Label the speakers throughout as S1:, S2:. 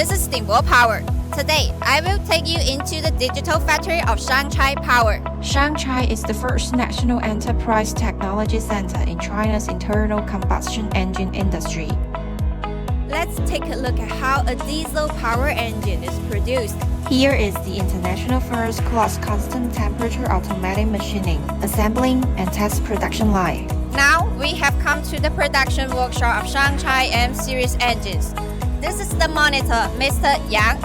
S1: this is Dingbo Power. Today, I will take you into the digital factory of Shangchai Power.
S2: Shangchai is the first national enterprise technology center in China's internal combustion engine industry.
S1: Let's take a look at how a diesel power engine is produced.
S2: Here is the international first-class constant temperature automatic machining, assembling, and test production line.
S1: Now, we have come to the production workshop of Shangchai M series engines. This is the monitor, Mr. Yang.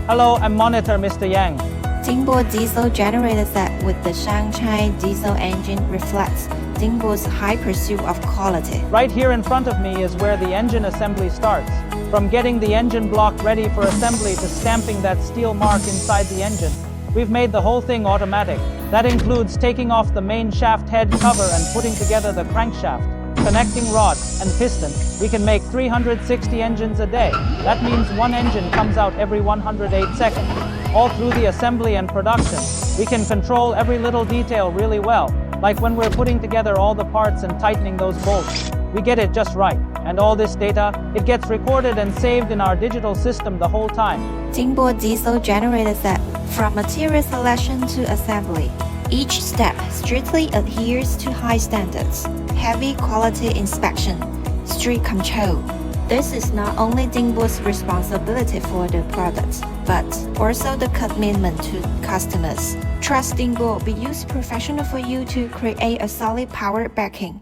S3: Hello, I'm Monitor Mr. Yang.
S2: Dingbo diesel generator set with the Shangchai diesel engine reflects Dingbo's high pursuit of quality.
S3: Right here in front of me is where the engine assembly starts. From getting the engine block ready for assembly to stamping that steel mark inside the engine, we've made the whole thing automatic. That includes taking off the main shaft head cover and putting together the crankshaft, connecting rod, and piston. We can make 360 engines a day. That means one engine comes out every 108 seconds. All through the assembly and production, we can control every little detail really well, like when we're putting together all the parts and tightening those bolts. We get it just right, and all this data, it gets recorded and saved in our digital system the whole time.
S2: Dingbo diesel generator set, from material selection to assembly. Each step strictly adheres to high standards, heavy quality inspection, strict control. This is not only Dingbo's responsibility for the product, but also the commitment to customers. Trust Dingbo will be used professional for you to create a solid power backing.